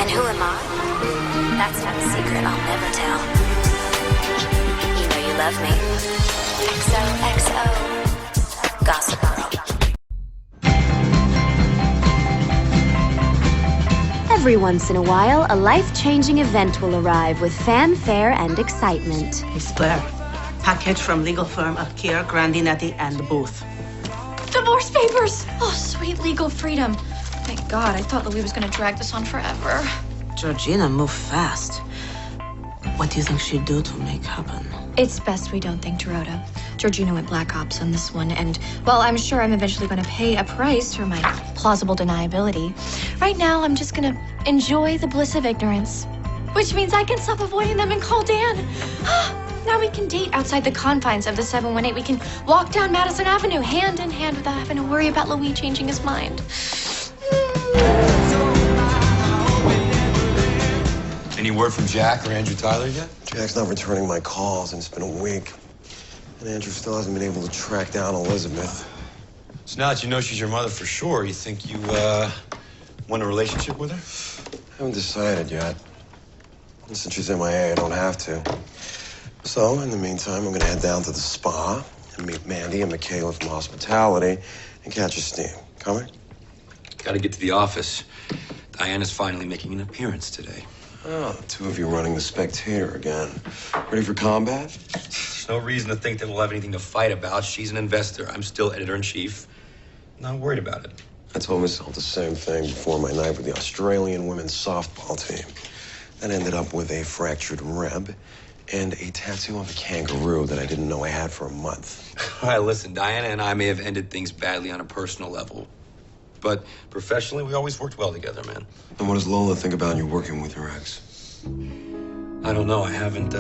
And who am I? That's not a secret I'll never tell. You know you love me. XOXO. Gossip Girl. Every once in a while, a life-changing event will arrive with fanfare and excitement. Miss Blair, package from legal firm of Kier, Grandinetti, and Booth. Divorce papers! Oh, sweet legal freedom. Thank God, I thought Louis was gonna drag this on forever. Georgina, move fast. What do you think she'd do to make happen? It's best we don't think, Dorota. Georgina went Black Ops on this one, and, well, I'm sure I'm eventually gonna pay a price for my plausible deniability. Right now, I'm just gonna enjoy the bliss of ignorance, which means I can stop avoiding them and call Dan. Now we can date outside the confines of the 718. We can walk down Madison Avenue hand in hand without having to worry about Louis changing his mind. Any word from Jack or Andrew Tyler yet? Jack's not returning my calls, and it's been a week. And Andrew still hasn't been able to track down Elizabeth. So now that you know she's your mother for sure, you think you, want a relationship with her? I haven't decided yet. And since she's MIA, I don't have to. So, in the meantime, I'm gonna head down to the spa and meet Mandy and Michaela from hospitality and catch a steam. Coming? Gotta get to the office. Diana's finally making an appearance today. Oh, the two of you running the Spectator again. Ready for combat? There's no reason to think that we'll have anything to fight about. She's an investor. I'm still editor-in-chief. Not worried about it. I told myself the same thing before my night with the Australian women's softball team. That ended up with a fractured rib and a tattoo of a kangaroo that I didn't know I had for a month. All right, listen, Diana and I may have ended things badly on a personal level, but professionally, we always worked well together, man. And what does Lola think about you working with her ex? I don't know. I haven't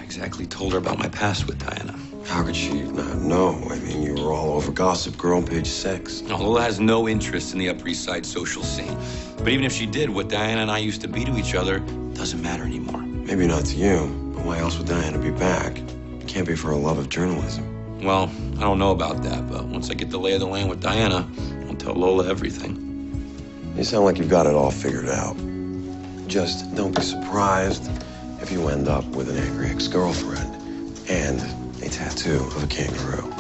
exactly told her about my past with Diana. How could she not know? I mean, you were all over Gossip Girl, page 6. No, Lola has no interest in the Upper East Side social scene. But even if she did, what Diana and I used to be to each other doesn't matter anymore. Maybe not to you, but why else would Diana be back? It can't be for her love of journalism. Well, I don't know about that, but once I get the lay of the land with Diana, I'll tell Lola everything. You sound like you've got it all figured out. Just don't be surprised if you end up with an angry ex-girlfriend and a tattoo of a kangaroo.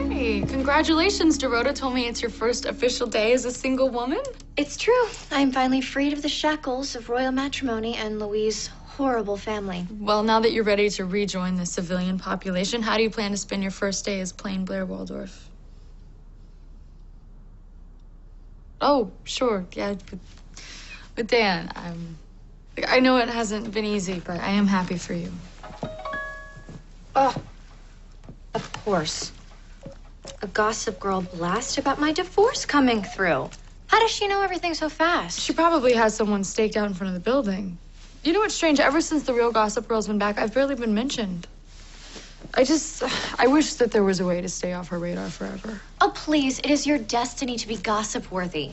Hey, congratulations, Dorota told me it's your first official day as a single woman. It's true. I'm finally freed of the shackles of royal matrimony and Louis' horrible family. Well, now that you're ready to rejoin the civilian population, how do you plan to spend your first day as plain Blair Waldorf? Oh, sure, yeah, with Dan. I know it hasn't been easy, but I am happy for you. Oh, of course. A Gossip Girl blast about my divorce coming through. How does she know everything so fast? She probably has someone staked out in front of the building. You know what's strange? Ever since the real Gossip Girl's been back, I've barely been mentioned. I wish that there was a way to stay off her radar forever. Oh, please, it is your destiny to be gossip-worthy.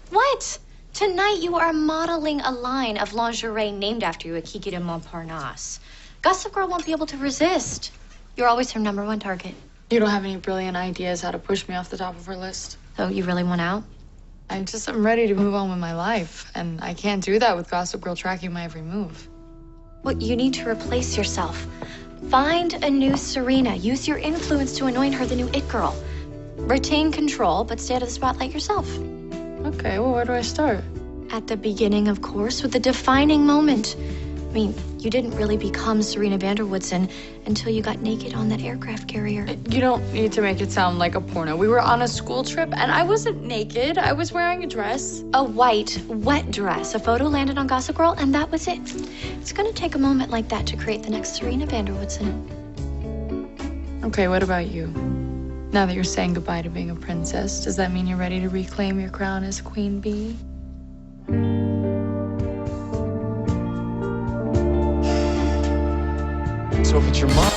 What? Tonight you are modeling a line of lingerie named after you at Kiki de Montparnasse. Gossip Girl won't be able to resist. You're always her #1 target. You don't have any brilliant ideas how to push me off the top of her list? So you really want out? I'm ready to move on with my life, and I can't do that with Gossip Girl tracking my every move. Well, you need to replace yourself. Find a new Serena. Use your influence to anoint her the new it girl. Retain control, but stay out of the spotlight yourself. Okay, well, where do I start? At the beginning, of course, with the defining moment. I mean, you didn't really become Serena Vanderwoodson until you got naked on that aircraft carrier. You don't need to make it sound like a porno. We were on a school trip, and I wasn't naked. I was wearing a dress. A white, wet dress. A photo landed on Gossip Girl, and that was it. It's gonna take a moment like that to create the next Serena Vanderwoodson. Okay, what about you? Now that you're saying goodbye to being a princess, does that mean you're ready to reclaim your crown as Queen Bee? So if it's your mom...